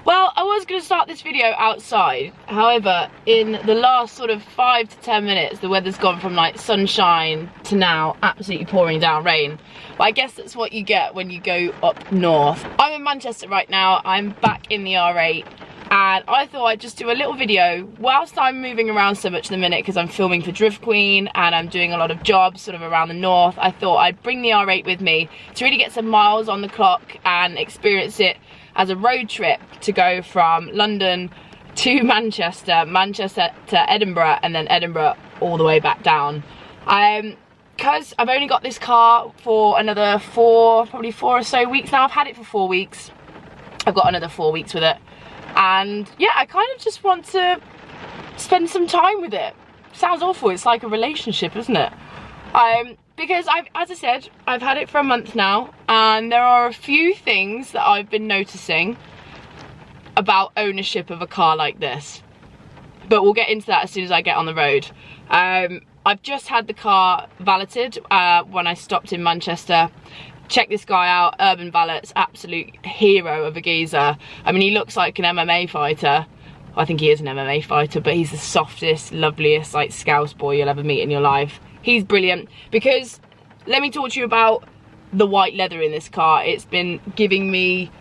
Well, I was going to start this video outside. However, in the last sort of 5 to 10 minutes, the weather's gone from like sunshine to now absolutely pouring down rain. But I guess that's what you get when you go up north. I'm in Manchester right now. I'm back in the R8. And I thought I'd just do a little video whilst I'm moving around so much at the minute, because I'm filming for Drift Queen and I'm doing a lot of jobs sort of around the north. I thought I'd bring the R8 with me to really get some miles on the clock and experience it as a road trip to go from London to Manchester, Manchester to Edinburgh, and then Edinburgh all the way back down. Because I've only got this car for another probably four or so weeks now. I've had it for 4 weeks. I've got another 4 weeks with it. And yeah, I kind of just want to spend some time with it. Sounds awful, it's like a relationship, isn't it? Because as I said, I've had it for a month now, and there are a few things that I've been noticing about ownership of a car like this. But we'll get into that as soon as I get on the road. I've just had the car valeted when I stopped in Manchester. Check this guy out, Urban Valet's absolute hero of a geezer. I mean, he looks like an MMA fighter. I think he is an MMA fighter, but he's the softest, loveliest, like, scouse boy you'll ever meet in your life. He's brilliant, because let me talk to you about the white leather in this car. It's been giving me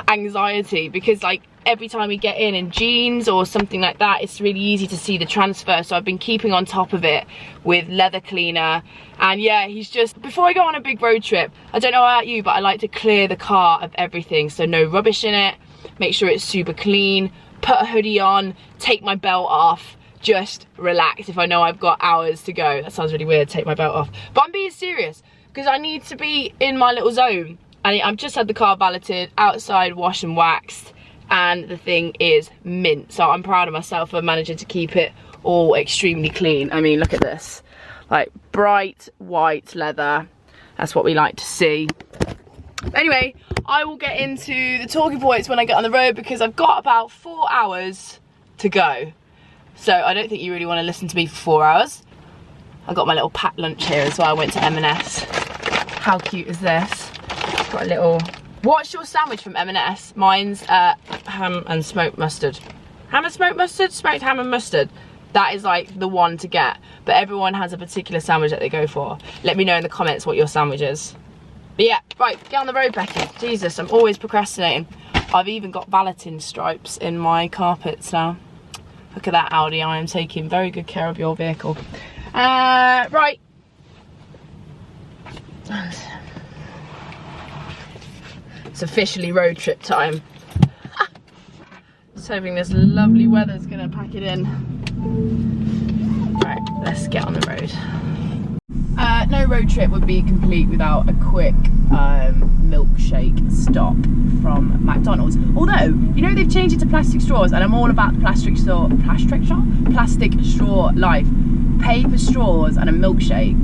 anxiety, because like every time we get in jeans or something like that, it's really easy to see the transfer. So I've been keeping on top of it with leather cleaner. And yeah, he's just, before I go on a big road trip, I don't know about you, but I like to clear the car of everything. So no rubbish in it, make sure it's super clean, put a hoodie on, take my belt off, just relax if I know I've got hours to go. That sounds really weird, take my belt off. But I'm being serious, because I need to be in my little zone. And I've just had the car valeted, outside washed and waxed, and the thing is mint. So I'm proud of myself for managing to keep it all extremely clean. I mean, look at this, like bright white leather. That's what we like to see. Anyway, I will get into the talking points when I get on the road, because I've got about 4 hours to go. So I don't think you really want to listen to me for 4 hours. I got my little packed lunch here as well. I went to M&S. How cute is this? Got a little, what's your sandwich from M&S? Mine's ham and smoked mustard. Ham and smoked mustard? Smoked ham and mustard. That is like the one to get. But everyone has a particular sandwich that they go for. Let me know in the comments what your sandwich is. But yeah, right, get on the road, Becky. Jesus, I'm always procrastinating. I've even got valeting stripes in my carpets now. Look at that, Audi. I am taking very good care of your vehicle. Right. It's officially road trip time. Just hoping this lovely weather's gonna pack it in. Right, let's get on the road. No road trip would be complete without a quick milkshake stop from McDonald's. Although, you know, they've changed it to plastic straws, and I'm all about the plastic straw life. Paper straws and a milkshake.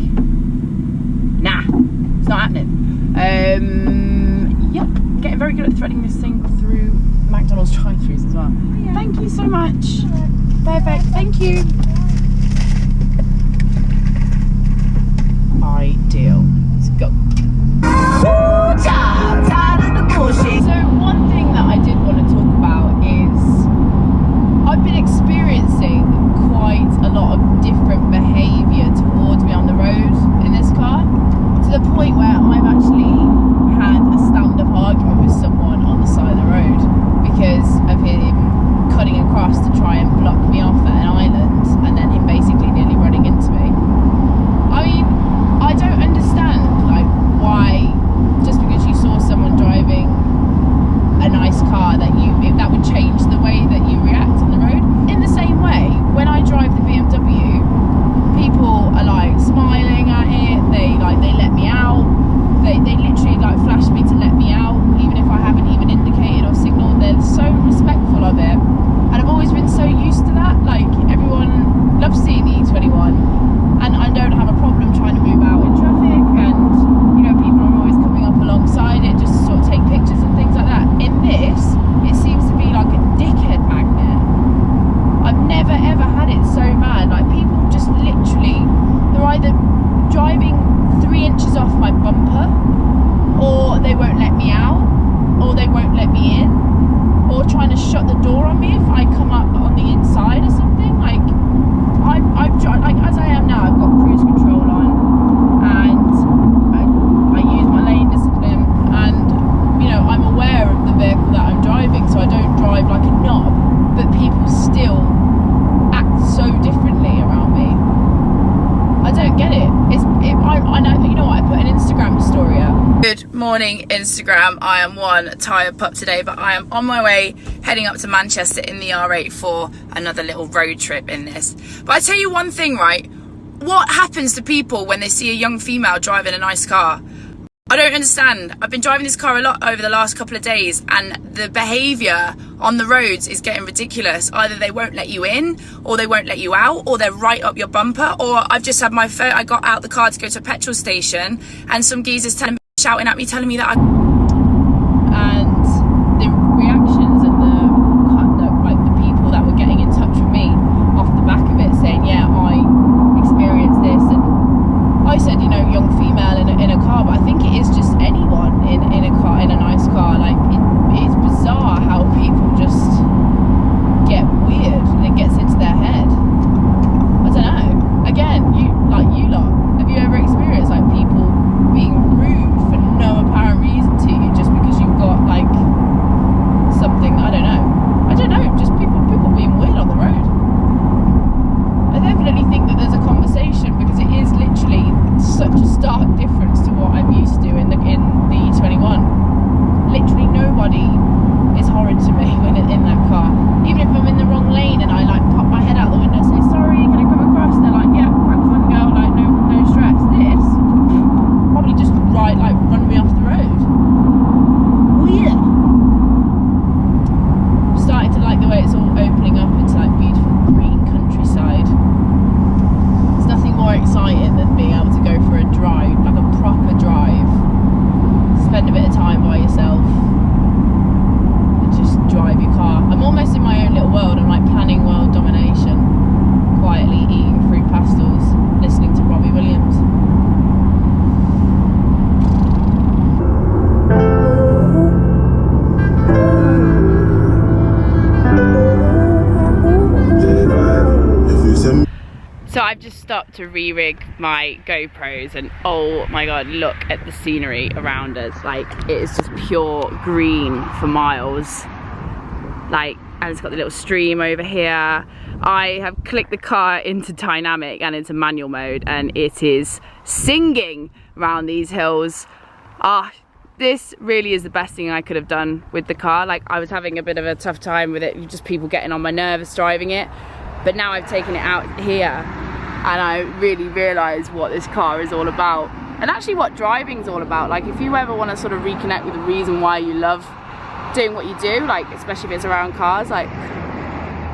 Nah, it's not happening. Yep, getting very good at threading this thing through McDonald's drive-thrus as well. Yeah. Thank you so much. Perfect, thank you. Ideal. Let's go. So one thing that I did want to talk about is I've been experiencing quite a lot of different behaviour towards me on the road in this car, to the point where I've actually had a stand-up argument with someone on the side of the road because of him cutting across to try and block me off at an island, and then him basically nearly running into me. I mean, I don't understand, like, why just because you saw someone driving a nice car that would change the way that you react on the road. In the same way, when I drive the BMW, people are like smiling at it, they let me out, they literally like flash me to let me out, even if I haven't even indicated or signalled. They're so respectful of it, and I've always been so used to that. Like, everyone loves seeing the E21, and I don't have a problem trying to move out in traffic, and you know, people are always coming up alongside it just to sort of take pictures and things like that. In this, so I don't drive like a knob, but people still act so differently around me. I don't get it. I know, you know what, I put an Instagram story up. Good morning, Instagram. I am one tired pup today, but I am on my way heading up to Manchester in the R8 for another little road trip in this. But I tell you one thing, right? What happens to people when they see a young female driving a nice car? I don't understand. I've been driving this car a lot over the last couple of days, and the behaviour on the roads is getting ridiculous. Either they won't let you in, or they won't let you out, or they're right up your bumper, or I've just had my phone, I got out the car to go to a petrol station, and some geezer's shouting at me, telling me that and the reactions and the people that were getting in touch with me off the back of it, saying, yeah, I experienced this, and I said, you know, young female in a car, but I think it is just anyone in a car, in a nice car. Like, it's bizarre how people just get weird and it gets into their head. I don't know. Again, you lot, have you ever experienced like people being rude for no apparent reason to you just because you've got like something, I don't know, just people being weird on the road? I definitely think that there's a conversation, because it is literally such a stark difference to what I'm used to in the E21. Literally nobody is horrid to me when in that car. Even if I'm in the wrong lane and I like pop my head out the window and say, sorry, can I come across? And they're like, yeah, crack on, girl, like no stress. This probably just run me off the road. Weird. I'm starting to like the way it's all opening up into like beautiful green countryside. There's nothing more exciting than being able to go for a drive, like a proper drive, spend a bit of time by yourself and just drive your car. I'm almost in my own little world. I'm like planning world domination, quietly eating fruit pastels, listening to Robbie Williams. So I've just stopped to re-rig my GoPros, and oh my god, look at the scenery around us. Like, it is just pure green for miles. Like, and it's got the little stream over here. I have clicked the car into dynamic and into manual mode, and it is singing around these hills. This really is the best thing I could have done with the car. Like, I was having a bit of a tough time with it, just people getting on my nerves driving it. But now I've taken it out here and I really realise what this car is all about, and actually what driving's all about. Like, if you ever want to sort of reconnect with the reason why you love doing what you do, like especially if it's around cars, like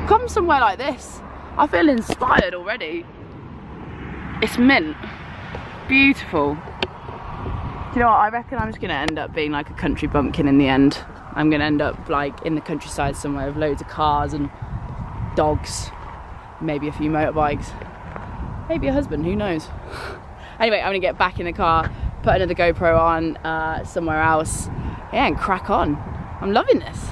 come somewhere like this. I feel inspired already. It's mint. Beautiful. Do you know what, I reckon I'm just going to end up being like a country bumpkin in the end. I'm going to end up like in the countryside somewhere with loads of cars and dogs, maybe a few motorbikes, maybe a husband, who knows. Anyway, I'm gonna get back in the car, put another GoPro on somewhere else, yeah, and crack on. I'm loving this.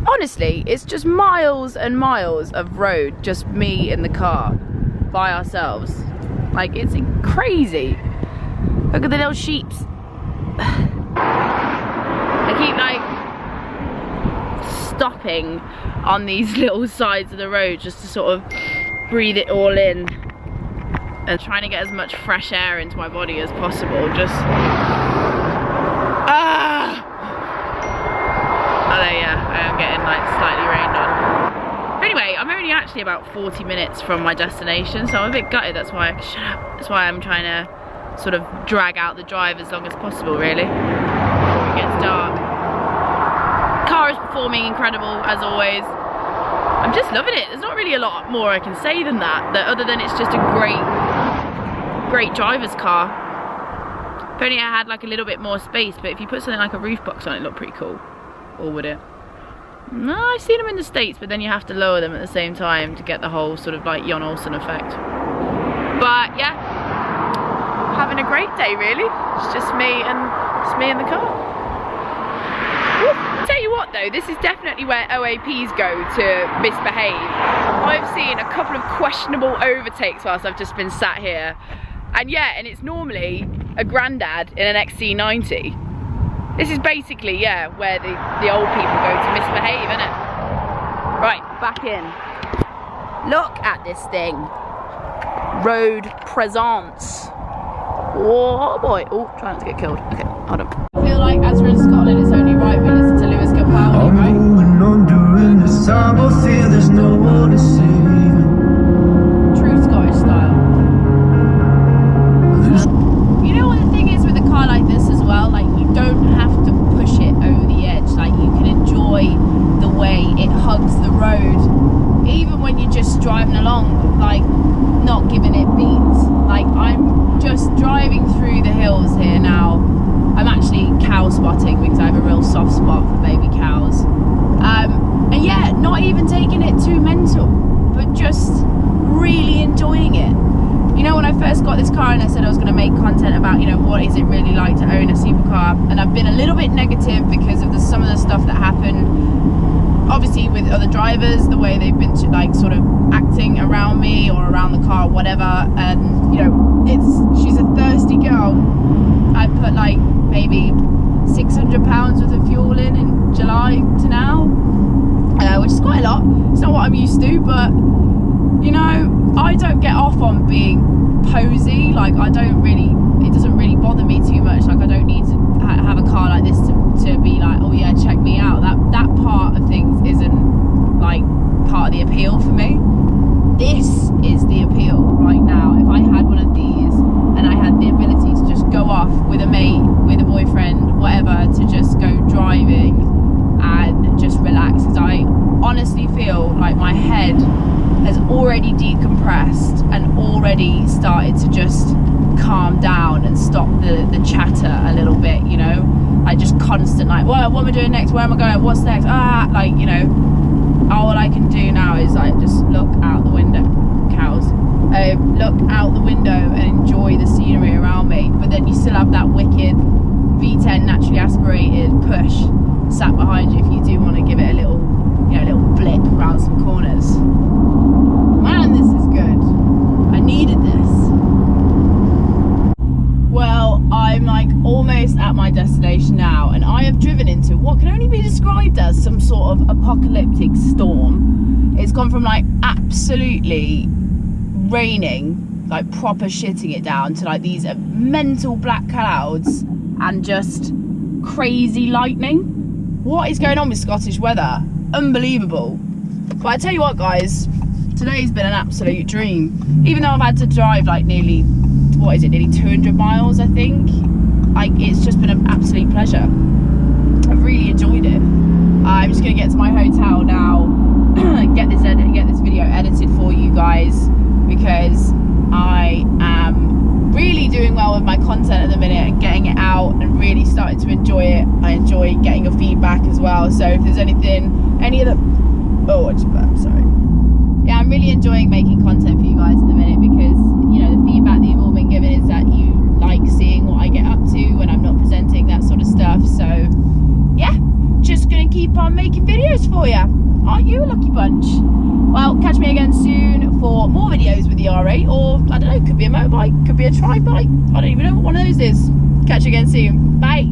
Honestly, it's just miles and miles of road, just me in the car by ourselves. Like, it's crazy. Look at the little sheeps. I keep like stopping on these little sides of the road just to sort of breathe it all in and trying to get as much fresh air into my body as possible. Just yeah, I am getting like slightly rained on. But anyway, I'm only actually about 40 minutes from my destination, so I'm a bit gutted. That's why that's why I'm trying to sort of drag out the drive as long as possible, really, before it gets dark. The car is performing incredible as always. I'm just loving it. There's not really a lot more I can say than that, other than it's just a great driver's car. If only I had like a little bit more space, but if you put something like a roof box on it, it'd look pretty cool. Or would it? No, I've seen them in the States, but then you have to lower them at the same time to get the whole sort of like Jon Olsen effect. But yeah, having a a great day, really. It's just me and the car. Woo. Tell you what though, this is definitely where OAPs go to misbehave. I've seen a couple of questionable overtakes whilst I've just been sat here. And yeah, and it's normally a granddad in an XC90. This is basically, yeah, where the old people go to misbehave, isn't it? Right, back in. Look at this thing. Road presence. Oh boy. Oh, try not to get killed. Okay, hold on. I feel like as we're in Scotland, it's only right we listen to Lewis Capaldi, right? On during this time, I feel there's no one to save. True Scottish style. You know what the thing is with a car like this as well? Like, you don't have to push it over the edge. Like, you can enjoy the way it hugs the road, even when you're just driving along, like not giving it beats. Like, I'm just driving through the hills here now. I'm actually cow spotting because I have a real soft spot for baby cows. And yeah, not even taking it too mental, but just really enjoying it. You know, when I first got this car and I said I was going to make content about, you know, what is it really like to own a supercar, and I've been a little bit negative because of some of the stuff that happened, obviously with other drivers, the way they've been like sort of acting around me or around the car, whatever. And you know, she's a thirsty girl. I put like maybe 600 pounds worth of fuel in July to now, which is quite a lot. It's not what I'm used to, but you know, I don't get off on being posy. Like, it doesn't really bother me too much. Like, I don't need to have a car like this to be like, oh yeah, check me out. That part of things isn't like part of the appeal for me. This is the appeal right now. If I had one of these and I had the ability to just go off with a mate, with a boyfriend, whatever, to just go driving and just relax, because I honestly feel like my head has already decompressed and already started to just calm down and stop the chatter a little bit, you know, like just constant, like, what am I doing next, where am I going, what's next, like, you know, all I can do now is like just look out the window, cows, look out the window and enjoy the scenery around me. But then you still have that wicked V10 naturally aspirated push sat behind you if you do want to give it a little, you know, little blip around some corners. Man, this is good. I needed this. Well, I'm like almost at my destination now, and I have driven into what can only be described as some sort of apocalyptic storm. It's gone from like absolutely raining, like proper shitting it down, to like these mental black clouds and just crazy lightning. What is going on with Scottish weather? Unbelievable. But I tell you what, guys, today's been an absolute dream. Even though I've had to drive like nearly 200 miles, I think. Like, it's just been an absolute pleasure. I've really enjoyed it. I'm just gonna get to my hotel now, get this video edited for you guys, because I am really doing well with my content at the minute and getting it out and really starting to enjoy it. I enjoy getting your feedback as well. So if there's any of the, oh, I just burped, sorry. Yeah, I'm really enjoying making content for you guys at the minute, because you know, the feedback that you've all been given is that you like seeing what I get up to when I'm not presenting, that sort of stuff. So yeah, just gonna keep on making videos for you. Aren't you a lucky bunch? Well, catch me again soon for more videos with the R8, or I don't know, could be a motorbike, could be a tri-bike, I don't even know what one of those is. Catch you again soon. Bye.